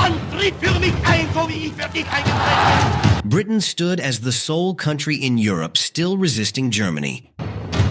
Mann, tritt für mich ein, so wie ich für dich eingetreten bin. Britain stood as the sole country in Europe still resisting Germany.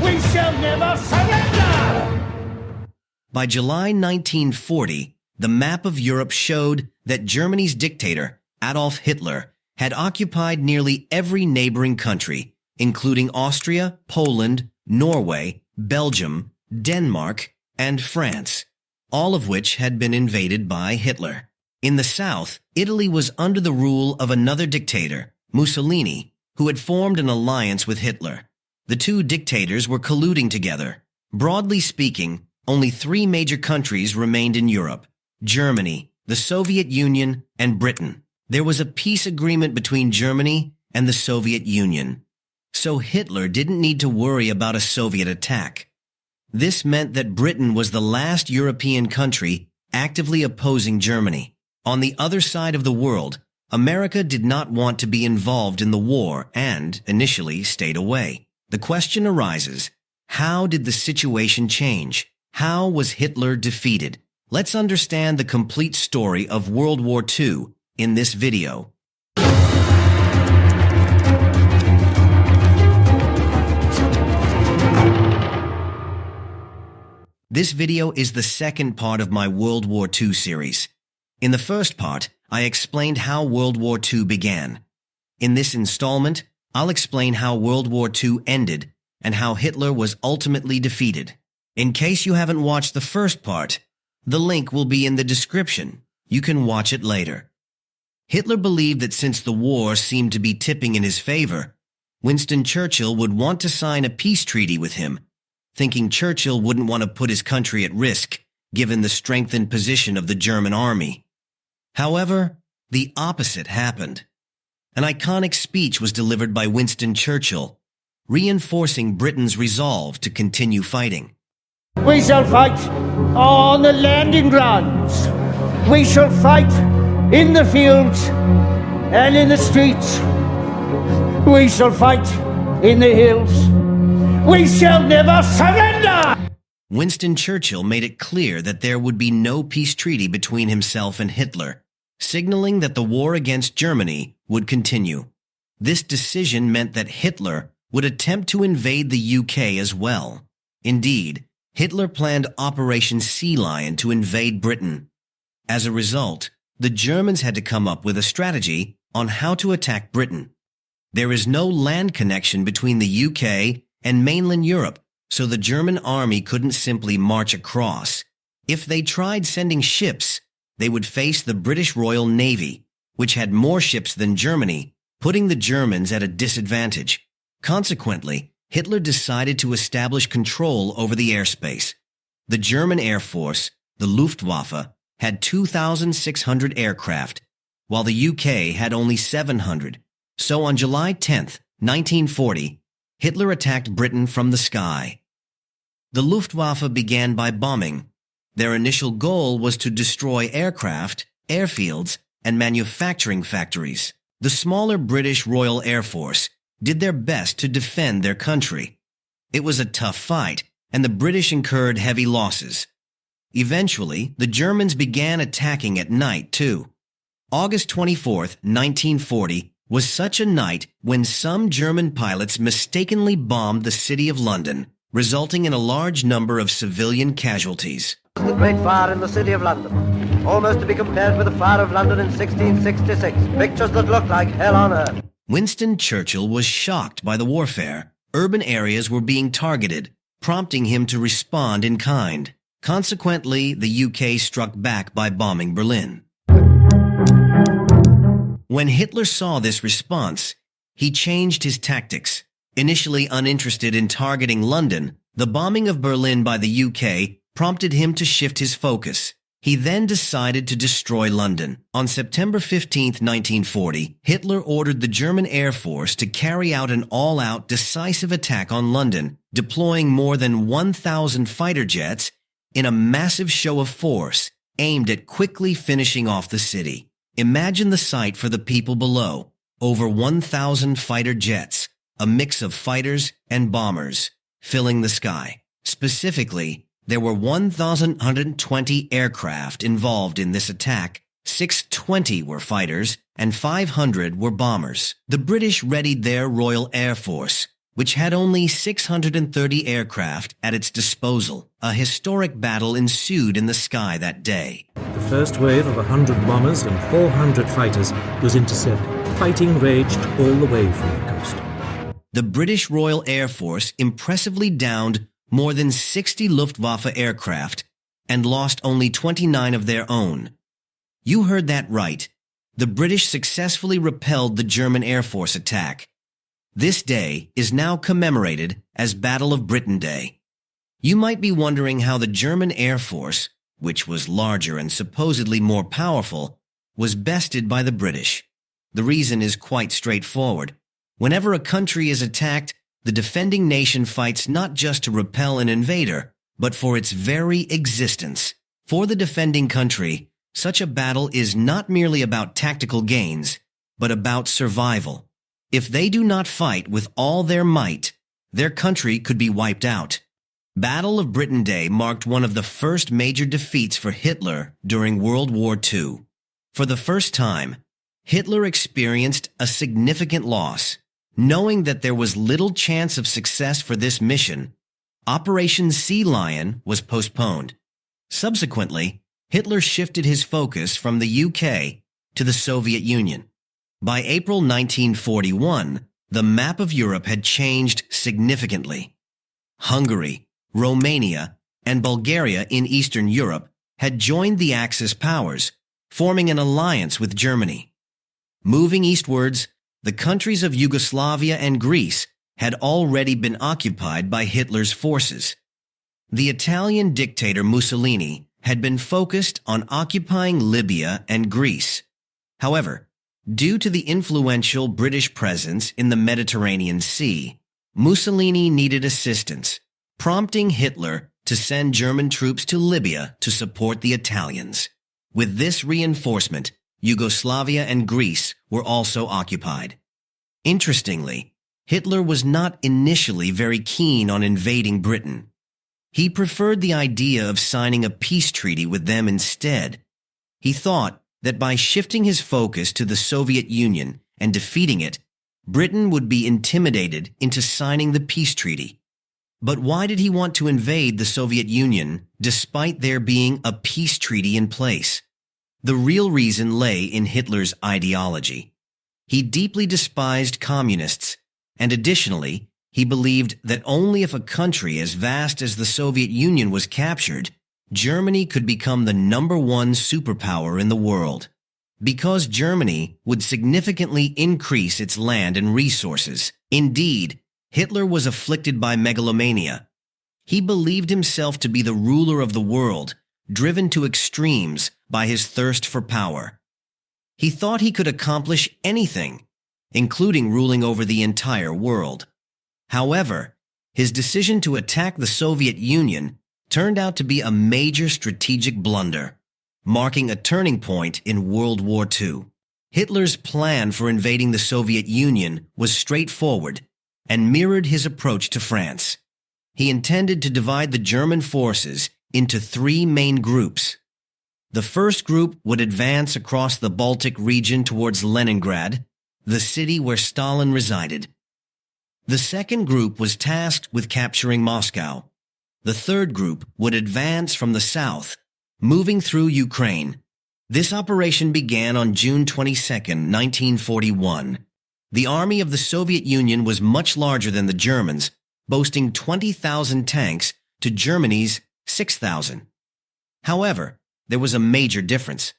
We shall never surrender! By July 1940, the map of Europe showed that Germany's dictator, Adolf Hitler, had occupied nearly every neighboring country, including Austria, Poland, Norway, Belgium, Denmark, and France, all of which had been invaded by Hitler. In the south, Italy was under the rule of another dictator, Mussolini, who had formed an alliance with Hitler. The two dictators were colluding together. Broadly speaking, only three major countries remained in Europe: Germany, the Soviet Union, and Britain. There was a peace agreement between Germany and the Soviet Union, so Hitler didn't need to worry about a Soviet attack. This meant that Britain was the last European country actively opposing Germany. On the other side of the world, America did not want to be involved in the war and, initially, stayed away. The question arises, how did the situation change? How was Hitler defeated? Let's understand the complete story of World War II in this video. This video is the second part of my World War II series. In the first part, I explained how World War II began. In this installment, I'll explain how World War II ended and how Hitler was ultimately defeated. In case you haven't watched the first part, the link will be in the description. You can watch it later. Hitler believed that since the war seemed to be tipping in his favor, Winston Churchill would want to sign a peace treaty with him, thinking Churchill wouldn't want to put his country at risk given the strengthened position of the German army. However, the opposite happened. An iconic speech was delivered by Winston Churchill, reinforcing Britain's resolve to continue fighting. We shall fight on the landing grounds. We shall fight in the fields and in the streets. We shall fight in the hills. We shall never surrender! Winston Churchill made it clear that there would be no peace treaty between himself and Hitler, signaling that the war against Germany would continue. This decision meant that Hitler would attempt to invade the UK as well. Indeed, Hitler planned Operation Sea Lion to invade Britain. As a result, the Germans had to come up with a strategy on how to attack Britain. There is no land connection between the UK and mainland Europe, so the German army couldn't simply march across. If they tried sending ships, they would face the British Royal Navy, which had more ships than Germany, putting the Germans at a disadvantage. Consequently, Hitler decided to establish control over the airspace. The German Air Force, the Luftwaffe, had 2,600 aircraft, while the UK had only 700. So on July 10, 1940, Hitler attacked Britain from the sky. The Luftwaffe began by bombing. Their initial goal was to destroy aircraft, airfields, and manufacturing factories. The smaller British Royal Air Force did their best to defend their country. It was a tough fight, and the British incurred heavy losses. Eventually, the Germans began attacking at night, too. August 24, 1940, was such a night when some German pilots mistakenly bombed the city of London, resulting in a large number of civilian casualties. The Great Fire in the City of London, almost to be compared with the Fire of London in 1666. Pictures that look like hell on earth. Winston Churchill was shocked by the warfare. Urban areas were being targeted, prompting him to respond in kind. Consequently, the UK struck back by bombing Berlin. When Hitler saw this response, he changed his tactics. Initially uninterested in targeting London, the bombing of Berlin by the UK prompted him to shift his focus. He then decided to destroy London. On September 15, 1940, Hitler ordered the German Air Force to carry out an all-out decisive attack on London, deploying more than 1,000 fighter jets in a massive show of force aimed at quickly finishing off the city. Imagine the sight for the people below. Over 1,000 fighter jets, a mix of fighters and bombers, filling the sky. Specifically, there were 1,120 aircraft involved in this attack, 6 120 were fighters and 500 were bombers. The British readied their Royal Air Force, which had only 630 aircraft at its disposal. A historic battle ensued in the sky that day. The first wave of 100 bombers and 400 fighters was intercepted. Fighting raged all the way from the coast. The British Royal Air Force impressively downed more than 60 Luftwaffe aircraft and lost only 29 of their own. You heard that right. The British successfully repelled the German Air Force attack. This day is now commemorated as Battle of Britain Day. You might be wondering how the German Air Force, which was larger and supposedly more powerful, was bested by the British. The reason is quite straightforward. Whenever a country is attacked, the defending nation fights not just to repel an invader, but for its very existence. For the defending country, such a battle is not merely about tactical gains, but about survival. If they do not fight with all their might, their country could be wiped out. Battle of Britain Day marked one of the first major defeats for Hitler during World War II. For the first time, Hitler experienced a significant loss. Knowing that there was little chance of success for this mission, Operation Sea Lion was postponed. Subsequently, Hitler shifted his focus from the UK to the Soviet Union. By April 1941, the map of Europe had changed significantly. Hungary, Romania, and Bulgaria in Eastern Europe had joined the Axis powers, forming an alliance with Germany. Moving eastwards, the countries of Yugoslavia and Greece had already been occupied by Hitler's forces. The Italian dictator Mussolini had been focused on occupying Libya and Greece. However, due to the influential British presence in the Mediterranean Sea, Mussolini needed assistance, prompting Hitler to send German troops to Libya to support the Italians. With this reinforcement, Yugoslavia and Greece were also occupied. Interestingly, Hitler was not initially very keen on invading Britain. He preferred the idea of signing a peace treaty with them instead. He thought that by shifting his focus to the Soviet Union and defeating it, Britain would be intimidated into signing the peace treaty. But why did he want to invade the Soviet Union despite there being a peace treaty in place? The real reason lay in Hitler's ideology. He deeply despised communists, and additionally, he believed that only if a country as vast as the Soviet Union was captured, Germany could become the #1 superpower in the world. Because Germany would significantly increase its land and resources. Indeed, Hitler was afflicted by megalomania. He believed himself to be the ruler of the world, driven to extremes by his thirst for power. He thought he could accomplish anything, including ruling over the entire world. However, his decision to attack the Soviet Union turned out to be a major strategic blunder, marking a turning point in World War II. Hitler's plan for invading the Soviet Union was straightforward and mirrored his approach to France. He intended to divide the German forces into 3 main groups. The first group would advance across the Baltic region towards Leningrad, the city where Stalin resided. The second group was tasked with capturing Moscow. The third group would advance from the south, moving through Ukraine. This operation began on June 22, 1941. The army of the Soviet Union was much larger than the Germans, boasting 20,000 tanks to Germany's 6,000. However, there was a major difference.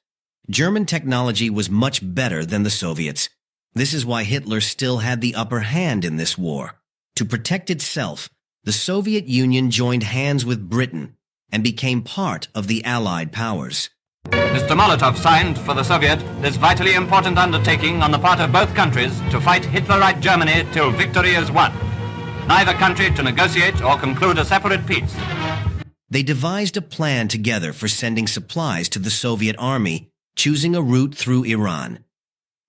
German technology was much better than the Soviets. This is why Hitler still had the upper hand in this war. To protect itself, the Soviet Union joined hands with Britain and became part of the Allied powers. Mr. Molotov signed for the Soviet this vitally important undertaking on the part of both countries to fight Hitlerite Germany till victory is won. Neither country to negotiate or conclude a separate peace. They devised a plan together for sending supplies to the Soviet army, choosing a route through Iran.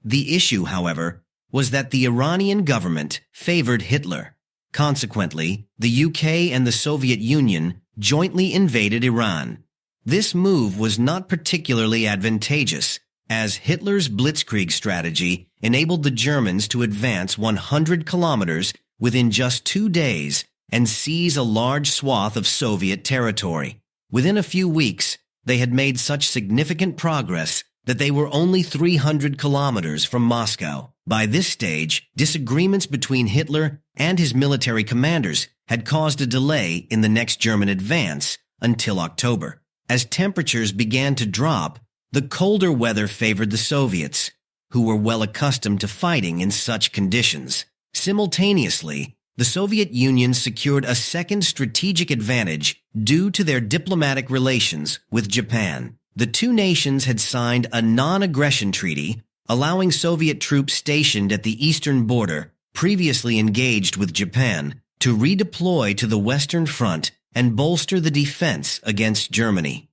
The issue, however, was that the Iranian government favored Hitler. Consequently, the UK and the Soviet Union jointly invaded Iran. This move was not particularly advantageous, as Hitler's blitzkrieg strategy enabled the Germans to advance 100 kilometers within just 2 days and seize a large swath of Soviet territory. Within a few weeks, they had made such significant progress that they were only 300 kilometers from Moscow. By this stage, disagreements between Hitler and his military commanders had caused a delay in the next German advance until October. As temperatures began to drop, the colder weather favored the Soviets, who were well accustomed to fighting in such conditions. Simultaneously, the Soviet Union secured a second strategic advantage due to their diplomatic relations with Japan. The two nations had signed a non-aggression treaty, allowing Soviet troops stationed at the eastern border, previously engaged with Japan, to redeploy to the Western Front and bolster the defense against Germany.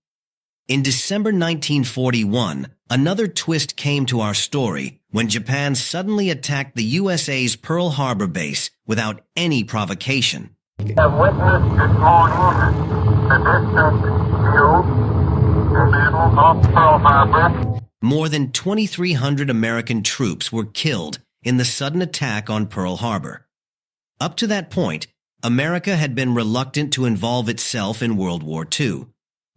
In December 1941, another twist came to our story when Japan suddenly attacked the USA's Pearl Harbor base without any provocation. We have witnessed this morning the distant view, the Battle of Pearl Harbor. More than 2,300 American troops were killed in the sudden attack on Pearl Harbor. Up to that point, America had been reluctant to involve itself in World War II,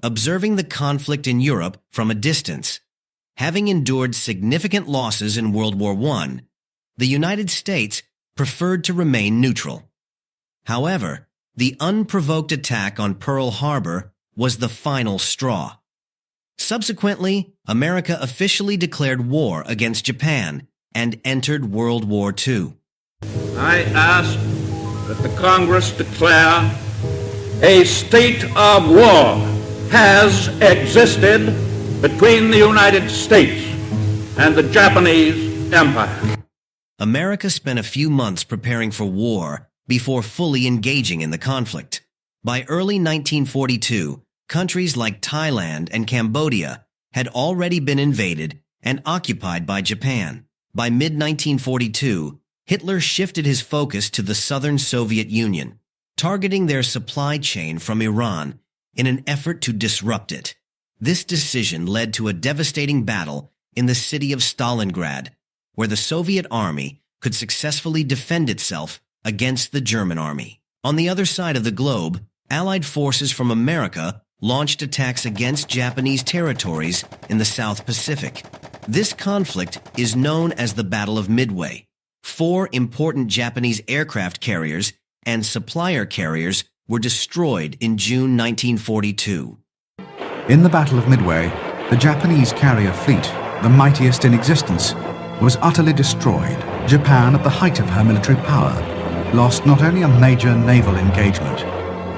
observing the conflict in Europe from a distance. Having endured significant losses in World War I, the United States preferred to remain neutral. However, the unprovoked attack on Pearl Harbor was the final straw. Subsequently, America officially declared war against Japan and entered World War II. I ask that the Congress declare a state of war has existed between the United States and the Japanese Empire. America spent a few months preparing for war before fully engaging in the conflict. By early 1942, countries like Thailand and Cambodia had already been invaded and occupied by Japan. By mid-1942, Hitler shifted his focus to the southern Soviet Union, targeting their supply chain from Iran in an effort to disrupt it. This decision led to a devastating battle in the city of Stalingrad, where the Soviet army could successfully defend itself against the German army. On the other side of the globe, Allied forces from America launched attacks against Japanese territories in the South Pacific. This conflict is known as the Battle of Midway. 4 important Japanese aircraft carriers and supplier carriers were destroyed in June 1942. In the Battle of Midway, the Japanese carrier fleet, the mightiest in existence, was utterly destroyed. Japan, at the height of her military power, lost not only a major naval engagement,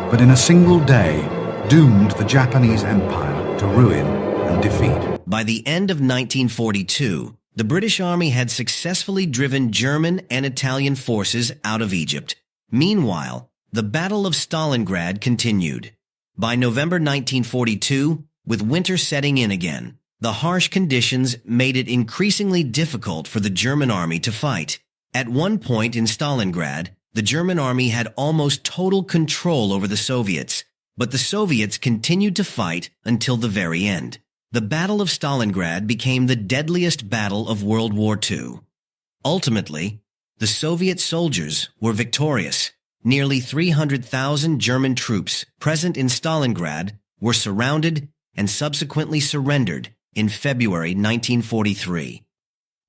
but in a single day doomed the Japanese Empire to ruin and defeat. By the end of 1942, the British Army had successfully driven German and Italian forces out of Egypt. Meanwhile, the Battle of Stalingrad continued. By November 1942, with winter setting in again, the harsh conditions made it increasingly difficult for the German army to fight. At one point in Stalingrad, the German army had almost total control over the Soviets, but the Soviets continued to fight until the very end. The Battle of Stalingrad became the deadliest battle of World War II. Ultimately, the Soviet soldiers were victorious. Nearly 300,000 German troops present in Stalingrad were surrounded and subsequently surrendered in February 1943.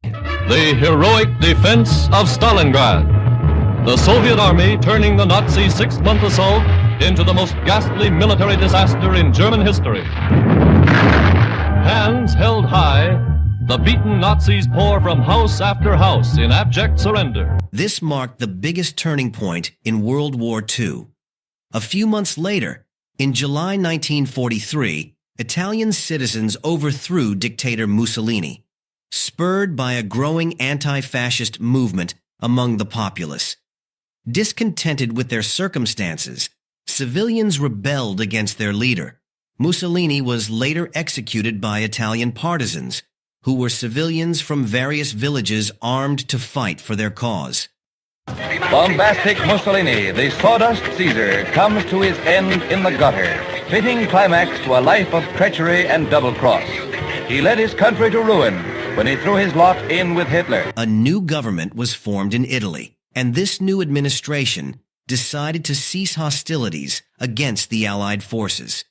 The heroic defense of Stalingrad. The Soviet army turning the Nazi six-month assault into the most ghastly military disaster in German history. Hands held high, the beaten Nazis pour from house after house in abject surrender. This marked the biggest turning point in World War II. A few months later, in July 1943, Italian citizens overthrew dictator Mussolini, spurred by a growing anti-fascist movement among the populace. Discontented with their circumstances, civilians rebelled against their leader. Mussolini was later executed by Italian partisans, who were civilians from various villages armed to fight for their cause. Bombastic Mussolini, the sawdust Caesar, comes to his end in the gutter, fitting climax to a life of treachery and double-cross. He led his country to ruin when he threw his lot in with Hitler. A new government was formed in Italy, and this new administration decided to cease hostilities against the Allied forces.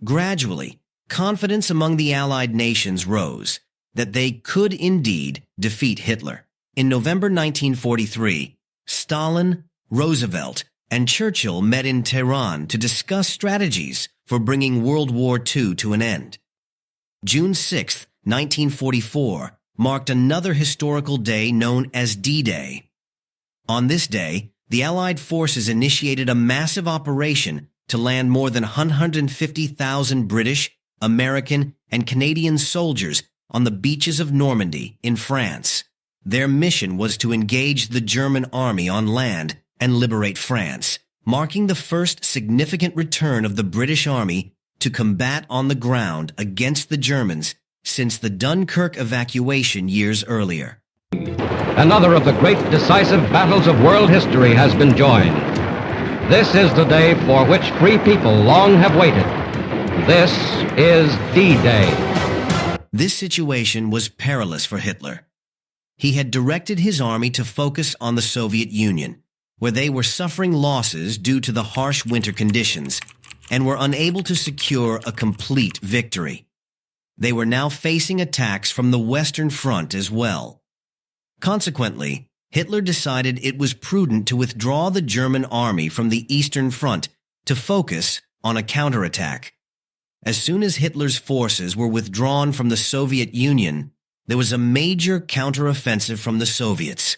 Gradually, confidence among the Allied nations rose that they could indeed defeat Hitler. In November 1943, Stalin, Roosevelt, and Churchill met in Tehran to discuss strategies for bringing World War II to an end. June 6, 1944, marked another historical day known as D-Day. On this day, the Allied forces initiated a massive operation to land more than 150,000 British, American, and Canadian soldiers on the beaches of Normandy in France. Their mission was to engage the German army on land and liberate France, marking the first significant return of the British Army to combat on the ground against the Germans since the Dunkirk evacuation years earlier. Another of the great decisive battles of world history has been joined. This is the day for which free people long have waited. This is D-Day. This situation was perilous for Hitler. He had directed his army to focus on the Soviet Union, where they were suffering losses due to the harsh winter conditions and were unable to secure a complete victory. They were now facing attacks from the Western Front as well. Consequently, Hitler decided it was prudent to withdraw the German army from the Eastern Front to focus on a counterattack. As soon as Hitler's forces were withdrawn from the Soviet Union, there was a major counteroffensive from the Soviets.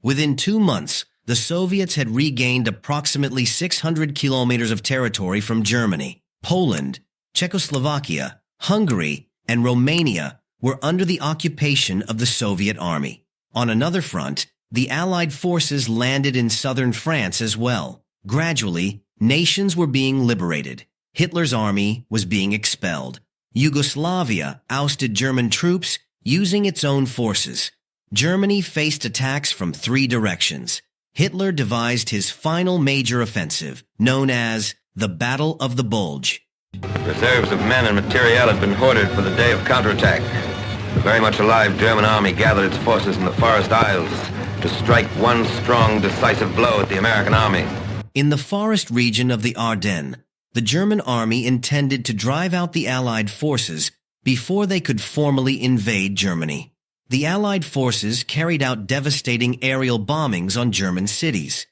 Within 2 months, the Soviets had regained approximately 600 kilometers of territory from Germany. Poland, Czechoslovakia, Hungary, and Romania were under the occupation of the Soviet army. On another front, the Allied forces landed in southern France as well. Gradually, nations were being liberated. Hitler's army was being expelled. Yugoslavia ousted German troops using its own forces. Germany faced attacks from 3 directions. Hitler devised his final major offensive, known as the Battle of the Bulge. Reserves of men and materiel had been hoarded for the day of counterattack. The very much alive German army gathered its forces in the Forest Isles to strike one strong, decisive blow at the American army. In the forest region of the Ardennes, the German army intended to drive out the Allied forces before they could formally invade Germany. The Allied forces carried out devastating aerial bombings on German cities.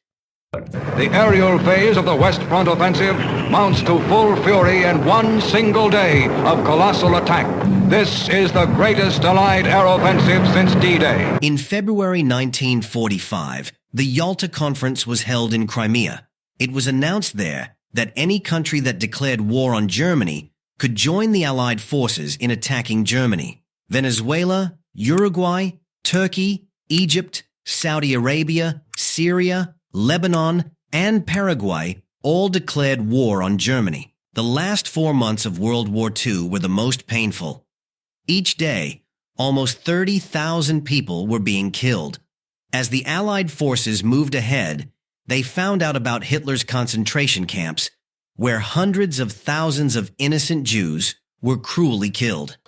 The aerial phase of the West Front offensive mounts to full fury in one single day of colossal attack. This is the greatest Allied air offensive since D-Day. In February 1945, the Yalta Conference was held in Crimea. It was announced there that any country that declared war on Germany could join the Allied forces in attacking Germany. Venezuela, Uruguay, Turkey, Egypt, Saudi Arabia, Syria, Lebanon, and Paraguay all declared war on Germany. The last 4 months of World War II were the most painful. Each day, almost 30,000 people were being killed. As the Allied forces moved ahead, they found out about Hitler's concentration camps, where hundreds of thousands of innocent Jews were cruelly killed.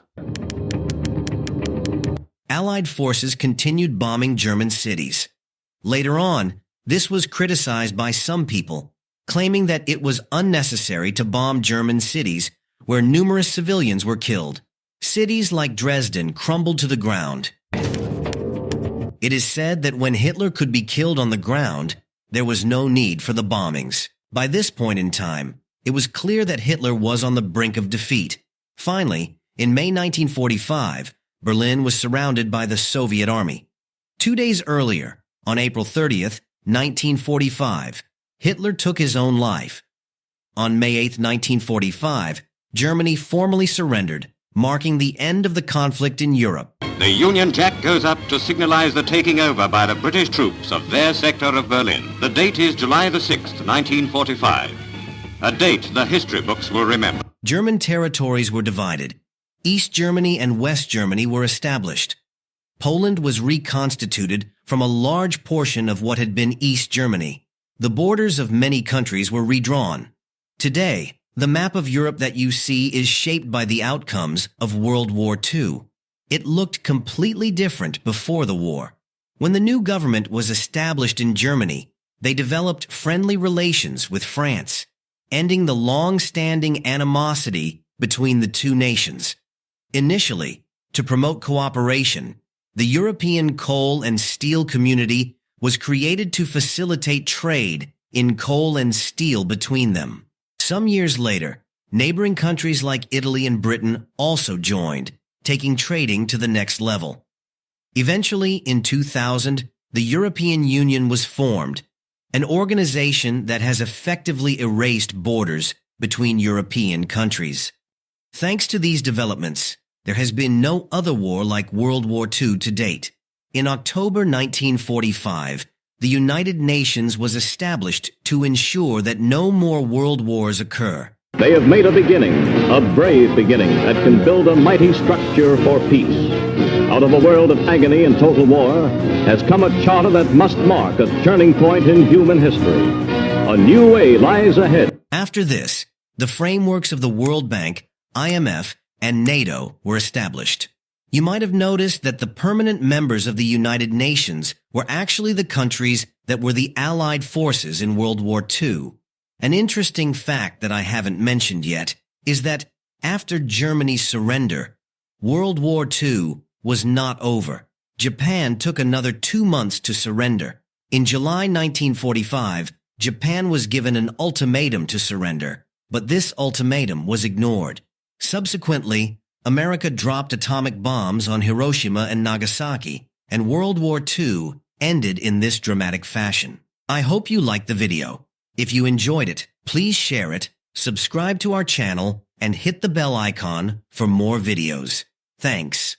Allied forces continued bombing German cities. Later on, this was criticized by some people, claiming that it was unnecessary to bomb German cities where numerous civilians were killed. Cities like Dresden crumbled to the ground. It is said that when Hitler could be killed on the ground, there was no need for the bombings. By this point in time, it was clear that Hitler was on the brink of defeat. Finally, in May 1945, Berlin was surrounded by the Soviet army. 2 days earlier, on April 30th, 1945, Hitler took his own life. On May 8, 1945, Germany formally surrendered, marking the end of the conflict in Europe. The Union Jack goes up to signalize the taking over by the British troops of their sector of Berlin. The date is July the 6th, 1945. A date the history books will remember. German territories were divided. East Germany and West Germany were established. Poland was reconstituted from a large portion of what had been East Germany. The borders of many countries were redrawn. Today, The map of Europe that you see is shaped by the outcomes of World War II. It looked completely different before the war. When the new government was established in Germany, they developed friendly relations with France, ending the long-standing animosity between the two nations. Initially, to promote cooperation, the European coal and steel community was created to facilitate trade in coal and steel between them. Some years later, neighboring countries like Italy and Britain also joined, taking trading to the next level. Eventually, in 2000, the European Union was formed, an organization that has effectively erased borders between European countries. Thanks to these developments, there has been no other war like World War II to date. In October 1945, the United Nations was established to ensure that no more world wars occur. They have made a beginning, a brave beginning, that can build a mighty structure for peace. Out of a world of agony and total war has come a charter that must mark a turning point in human history. A new way lies ahead. After this, the frameworks of the World Bank, IMF, and NATO were established. You might have noticed that the permanent members of the United Nations were actually the countries that were the Allied forces in World War II. An interesting fact that I haven't mentioned yet is that after Germany's surrender, World War II was not over. Japan took another 2 months to surrender. In July 1945, Japan was given an ultimatum to surrender, but this ultimatum was ignored. Subsequently, America dropped atomic bombs on Hiroshima and Nagasaki, and World War II ended in this dramatic fashion. I hope you liked the video. If you enjoyed it, please share it, subscribe to our channel, and hit the bell icon for more videos. Thanks.